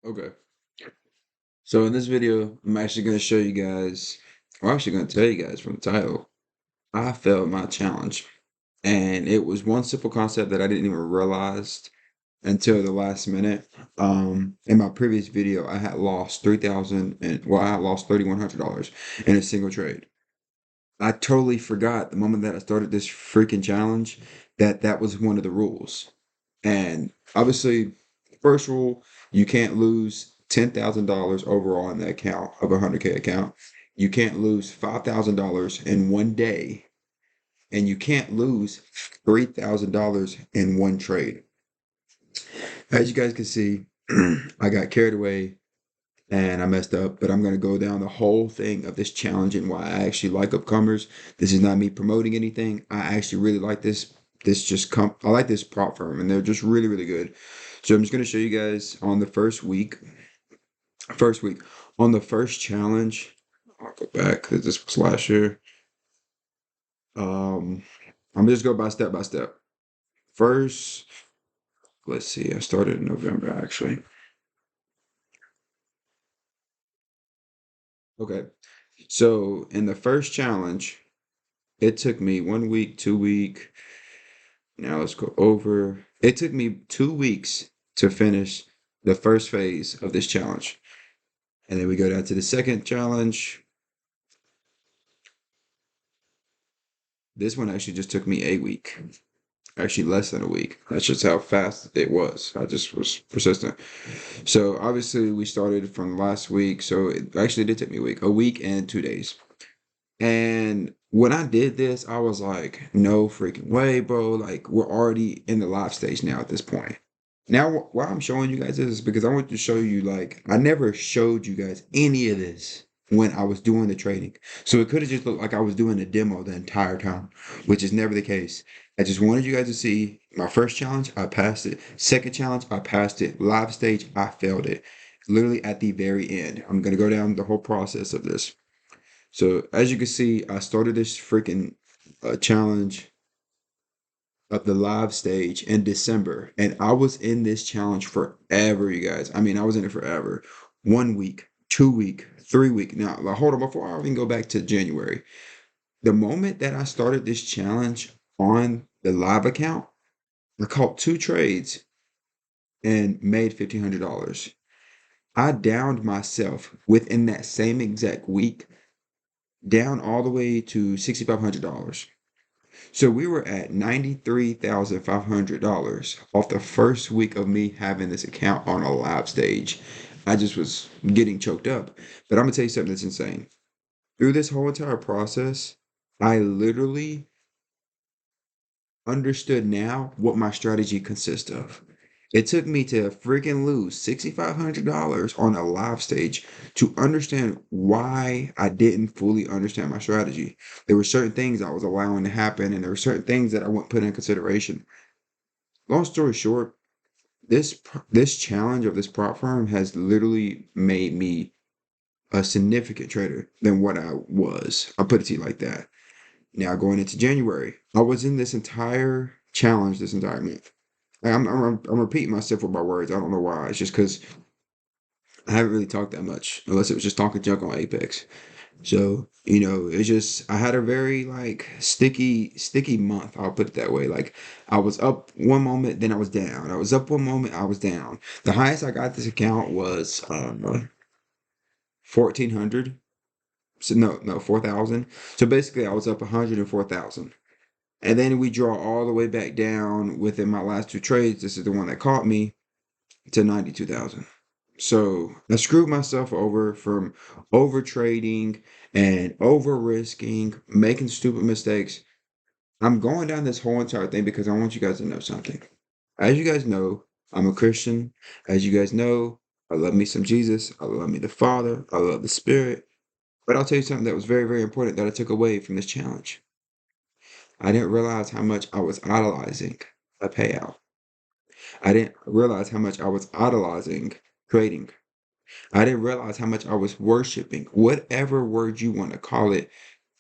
Okay. So in this video, I'm actually going to show you guys, or actually going to tell you guys from the title, I failed my challenge. And it was one simple concept that I didn't even realize until the last minute. In my previous video, I had lost 3,000 and I had lost $3,100 in a single trade. I totally forgot the moment that I started this freaking challenge that that was one of the rules. And obviously, first rule, you can't lose $10,000 overall in the account of a 100K account. You can't lose $5,000 in one day, and you can't lose $3,000 in one trade. As you guys can see, I got carried away and I messed up, but I'm going to go down the whole thing of this challenge and why I actually like upcomers. This is not me promoting anything. I actually really like this. I like this prop firm and they're just really, really good. So I'm just going to show you guys on the first week, on the first challenge. I'll go back because this was last year. Um, I'm just go by step. First, let's see. I started in November actually. Okay. So in the first challenge, it took me 1 week, 2 week. Now let's go over. It took me 2 weeks to finish the first phase of this challenge. And then we go down to the second challenge. This one actually just took me a week. Actually, less than a week. That's just how fast it was. I just was persistent. So obviously, we started from last week. So it actually did take me a week and 2 days. And when I did this, I was like, no freaking way, bro. Like, we're already in the live stage now at this point. Now, why I'm showing you guys this is because I want to show you, like, I never showed you guys any of this when I was doing the trading. So it could have just looked like I was doing a demo the entire time, which is never the case. I just wanted you guys to see my first challenge, I passed it. Second challenge, I passed it. Live stage, I failed it. Literally at the very end. I'm going to go down the whole process of this. So as you can see, I started this freaking challenge of the live stage in December, and I was in this challenge forever, you guys. I mean, I was in it forever. 1 week, 2 week, 3 week. Now, like, hold on, before I even go back to January, the moment that I started this challenge on the live account, I caught two trades and made $1,500. I downed myself within that same exact week, down all the way to $6,500. So we were at $93,500 off the first week of me having this account on a live stage. I just was getting choked up. But I'm gonna tell you something that's insane. Through this whole entire process, I literally understood now what my strategy consists of. It took me to freaking lose $6,500 on a live stage to understand why I didn't fully understand my strategy. There were certain things I was allowing to happen, and there were certain things that I wouldn't put in consideration. Long story short, this challenge of this prop firm has literally made me a significant trader than what I was. I'll put it to you like that. Now going into January, I was in this entire challenge this entire month. I'm repeating myself with my words. I don't know why. It's just because I haven't really talked that much, unless it was just talking junk on Apex. So, it's just I had a very like sticky month. I'll put it that way. Like I was up one moment, then I was down. I was up one moment, I was down. The highest I got this account was 1,400. So no, 4,000. So basically, I was up 104,000. And then we draw all the way back down within my last two trades. This is the one that caught me to 92,000. So I screwed myself over from over trading and over risking, making stupid mistakes. I'm going down this whole entire thing because I want you guys to know something. As you guys know, I'm a Christian. As you guys know, I love me some Jesus. I love me the Father. I love the Spirit. But I'll tell you something that was very, very important that I took away from this challenge. I didn't realize how much I was idolizing a payout. I didn't realize how much I was idolizing trading. I didn't realize how much I was worshiping, whatever word you want to call it.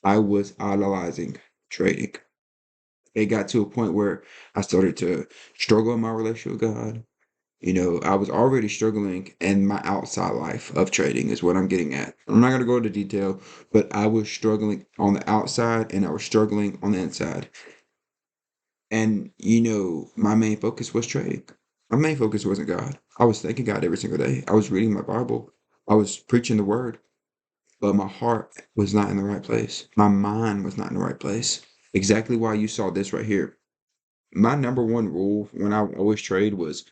I was idolizing trading. It got to a point where I started to struggle in my relationship with God. I was already struggling in my outside life of trading is what I'm getting at. I'm not going to go into detail, but I was struggling on the outside and I was struggling on the inside. And, my main focus was trading. My main focus wasn't God. I was thanking God every single day. I was reading my Bible. I was preaching the word, but my heart was not in the right place. My mind was not in the right place. Exactly why you saw this right here. My number one rule when I always trade was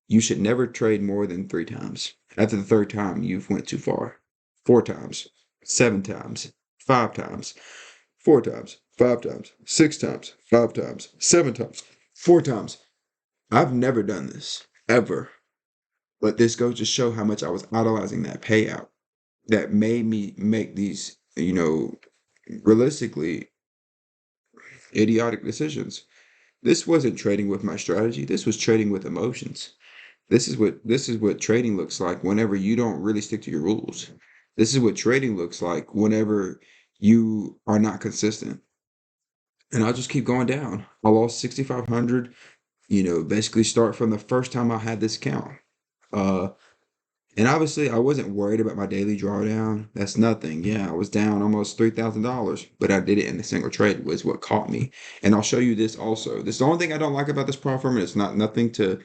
you should never trade more than 3 times. After the third time, you've went too far. 4 times, 7 times, 5 times, 4 times, 5 times, 6 times, 5 times, 7 times, 4 times. I've never done this ever, but this goes to show how much I was idolizing that payout that made me make these, realistically idiotic decisions. This wasn't trading with my strategy. This was trading with emotions. This is what trading looks like whenever you don't really stick to your rules. This is what trading looks like whenever you are not consistent. And I'll just keep going down. I lost 6,500, basically start from the first time I had this account. Uh and obviously I wasn't worried about my daily drawdown. That's nothing. Yeah, I was down almost $3,000, but I did it in a single trade was what caught me. And I'll show you this also. This is the only thing I don't like about this prop firm, and it's not nothing to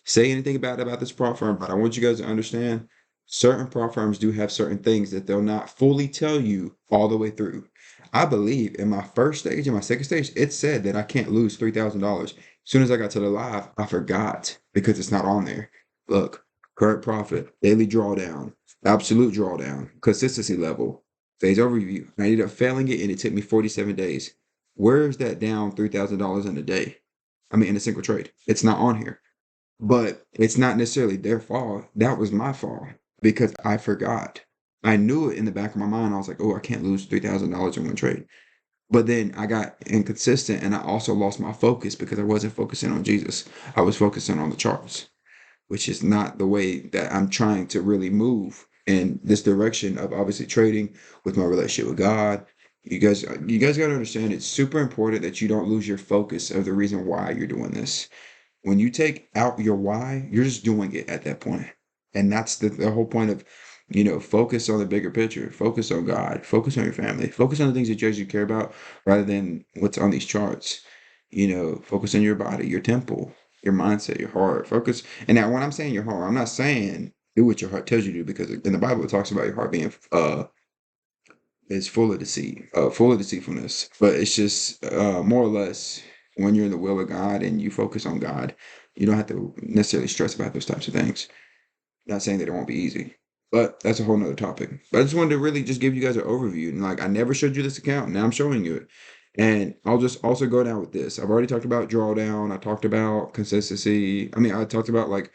say anything bad about this prop firm, but I want you guys to understand certain prop firms do have certain things that they'll not fully tell you all the way through. I believe in my first stage and my second stage, it said that I can't lose $3,000. As soon as I got to the live, I forgot because it's not on there. Look, current profit, daily drawdown, absolute drawdown, consistency level, phase overview. I ended up failing it and it took me 47 days. Where's that down $3,000 in a day? I mean, in a single trade. It's not on here. But it's not necessarily their fault. That was my fault because I forgot. I knew it in the back of my mind. I was like, oh, I can't lose $3,000 in one trade. But then I got inconsistent and I also lost my focus because I wasn't focusing on Jesus. I was focusing on the charts, which is not the way that I'm trying to really move in this direction of obviously trading with my relationship with God. You guys got to understand it's super important that you don't lose your focus of the reason why you're doing this. When you take out your why, you're just doing it at that point. And that's the whole point of, focus on the bigger picture, focus on God, focus on your family, focus on the things that you actually care about rather than what's on these charts. Focus on your body, your temple, your mindset, your heart. Focus. And now when I'm saying your heart, I'm not saying do what your heart tells you to do because in the Bible it talks about your heart being is full of deceit, full of deceitfulness. But it's just more or less when you're in the will of God and you focus on God, you don't have to necessarily stress about those types of things. Not saying that it won't be easy, but that's a whole nother topic. But I just wanted to really just give you guys an overview. And like I never showed you this account, now I'm showing you it. And I'll just also go down with this. I've already talked about drawdown. I talked about consistency. I mean, I talked about like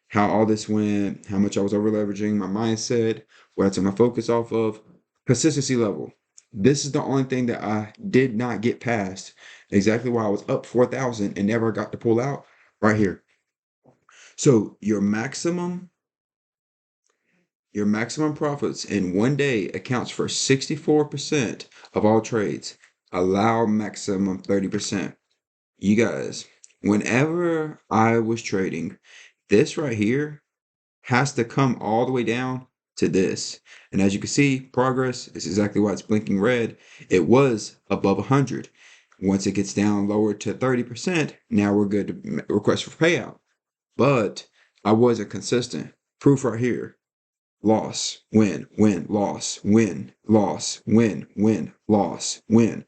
how all this went, how much I was over leveraging, my mindset, what I took my focus off of, consistency level. This is the only thing that I did not get past. Exactly why I was up 4,000 and never got to pull out right here. So your maximum profits in one day accounts for 64% of all trades. Allow maximum 30%. You guys, whenever I was trading, this right here has to come all the way down to this. And as you can see, progress is exactly why it's blinking red. It was above 100. Once it gets down lower to 30%, now we're good to request for payout. But I wasn't consistent. Proof right here. Loss, win, win, loss, win, loss, win, win, loss, win,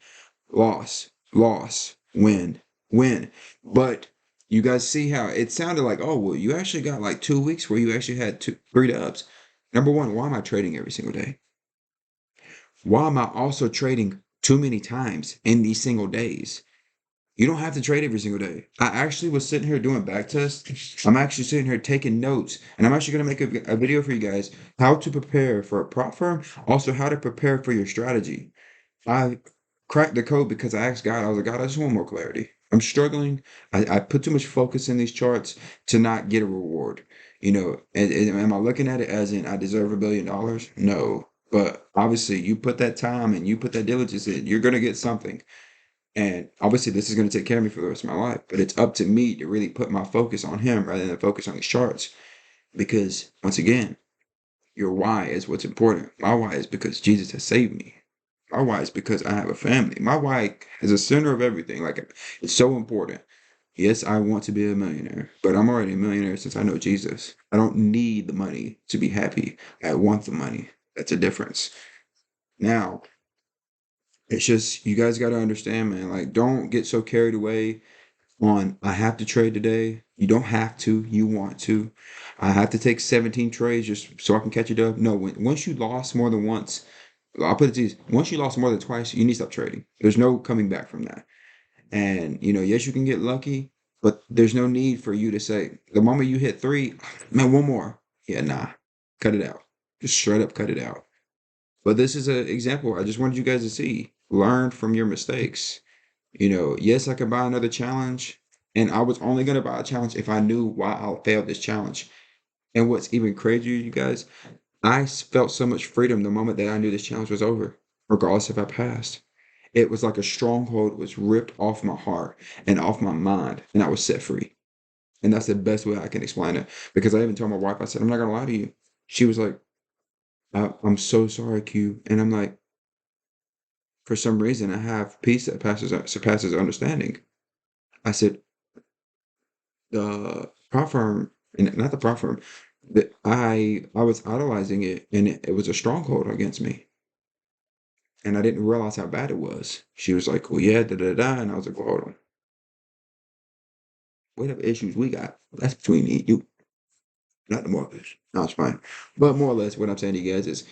loss, loss, win, win. But you guys see how it sounded like, oh, well, you actually got like 2 weeks where you actually had 3 dubs. Number one, why am I trading every single day? Why am I also trading too many times in these single days? You don't have to trade every single day. I actually was sitting here doing back tests. I'm actually sitting here taking notes, and I'm actually going to make a video for you guys how to prepare for a prop firm, also how to prepare for your strategy. I cracked the code because I asked God, I was like, God, I just want more clarity. I'm struggling. I put too much focus in these charts to not get a reward. And am I looking at it as in I deserve $1 billion? No. But obviously, you put that time and you put that diligence in, you're going to get something. And obviously, this is going to take care of me for the rest of my life. But it's up to me to really put my focus on him rather than focus on these charts. Because once again, your why is what's important. My why is because Jesus has saved me. My why is because I have a family. My why is the center of everything. Like, it's so important. Yes, I want to be a millionaire, but I'm already a millionaire since I know Jesus. I don't need the money to be happy. I want the money. That's a difference. Now, it's just, you guys got to understand, man. Like, don't get so carried away on, I have to trade today. You don't have to. You want to. I have to take 17 trades just so I can catch it up. No, once you lost more than once, I'll put it to you, once you lost more than twice, you need to stop trading. There's no coming back from that. And, yes, you can get lucky, but there's no need for you to say, the moment you hit three, man, one more. Yeah, nah, cut it out. Just straight up cut it out. But this is an example I just wanted you guys to see. Learn from your mistakes. Yes, I could buy another challenge, and I was only going to buy a challenge if I knew why I failed this challenge. And what's even crazier, you guys, felt so much freedom the moment that I knew this challenge was over, regardless if I passed. It was like a stronghold was ripped off my heart and off my mind, and I was set free. And that's the best way I can explain it. Because I even told my wife, I said, I'm not gonna lie to you. She was like, I'm so sorry, Q. And I'm like, for some reason, I have peace that surpasses understanding. I said, the prop firm, and not the prop firm, that I was idolizing it, and it was a stronghold against me. And I didn't realize how bad it was. She was like, well, yeah, da da da. And I was like, well, hold on. Whatever issues we got, that's between me and you, not the mortgage. No, it's fine. But more or less, what I'm saying to you guys is,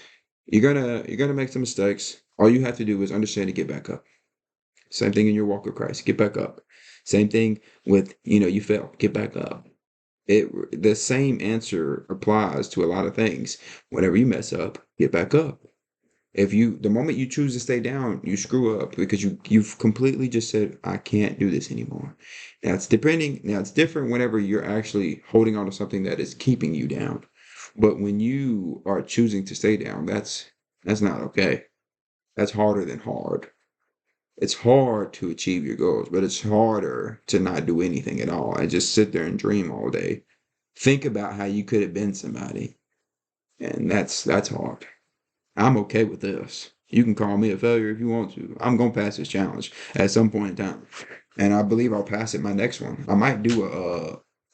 you're gonna make some mistakes. All you have to do is understand to get back up. Same thing in your walk with Christ. Get back up. Same thing with, you fail. Get back up. The same answer applies to a lot of things. Whenever you mess up, get back up. The moment you choose to stay down, you screw up because you've completely just said, I can't do this anymore. Now it's different whenever you're actually holding on to something that is keeping you down. But when you are choosing to stay down, that's not okay. That's harder than hard. It's hard to achieve your goals, but it's harder to not do anything at all and just sit there and dream all day. Think about how you could have been somebody. And that's hard. I'm okay with this. You can call me a failure if you want to. I'm gonna pass this challenge at some point in time, and I believe I'll pass it my next one. I might do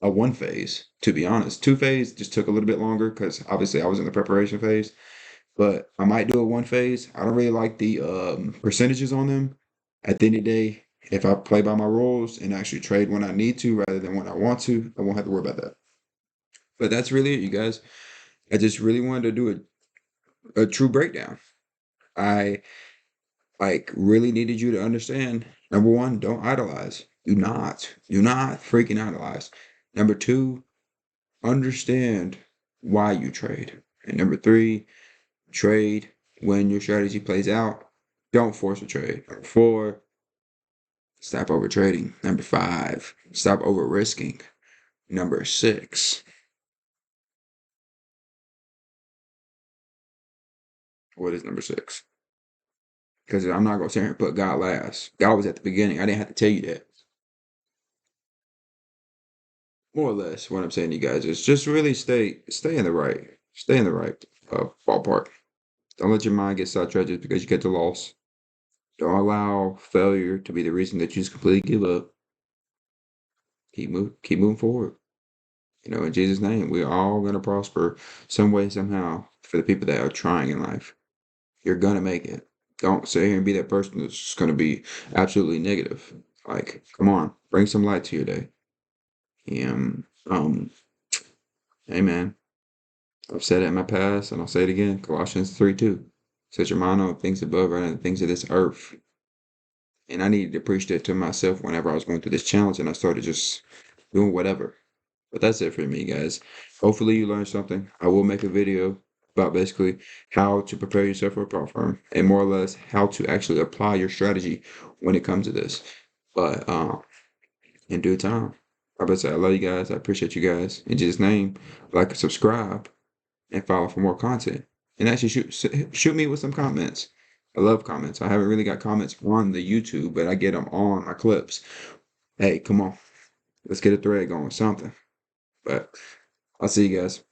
a one phase, to be honest. Two phase just took a little bit longer because obviously I was in the preparation phase, but I might do a one phase. I don't really like the percentages on them. At the end of the day, if I play by my rules and actually trade when I need to rather than when I want to, I won't have to worry about that. But that's really it, you guys. I just really wanted to do a true breakdown. I like really needed you to understand. Number one, don't idolize. Do not freaking idolize. Number two, understand why you trade. And number three, trade when your strategy plays out. Don't force a trade. Number four, stop over trading. Number five, stop over risking. Number six, what is number six? Because I'm not gonna sit here and put God last. God was at the beginning. I didn't have to tell you that. More or less, what I'm saying to you guys is just really stay in the right ballpark. Don't let your mind get sidetracked just because you get the loss. Don't allow failure to be the reason that you just completely give up. Keep moving forward. In Jesus' name, we're all gonna prosper some way, somehow. For the people that are trying in life, you're gonna make it. Don't sit here and be that person that's just gonna be absolutely negative. Like, come on, bring some light to your day. And Amen. I've said it in my past, and I'll say it again. Colossians 3:2. Set your mind on things above rather than things of this earth. And I needed to preach that to myself whenever I was going through this challenge, and I started just doing whatever. But that's it for me, guys. Hopefully you learned something. I will make a video about basically how to prepare yourself for a prop firm and more or less how to actually apply your strategy when it comes to this. But in due time. I better say I love you guys. I appreciate you guys. In Jesus' name, like and subscribe and follow for more content. And actually shoot me with some comments. I love comments. I haven't really got comments on the YouTube, but I get them on my clips. Hey, come on. Let's get a thread going, something. But I'll see you guys.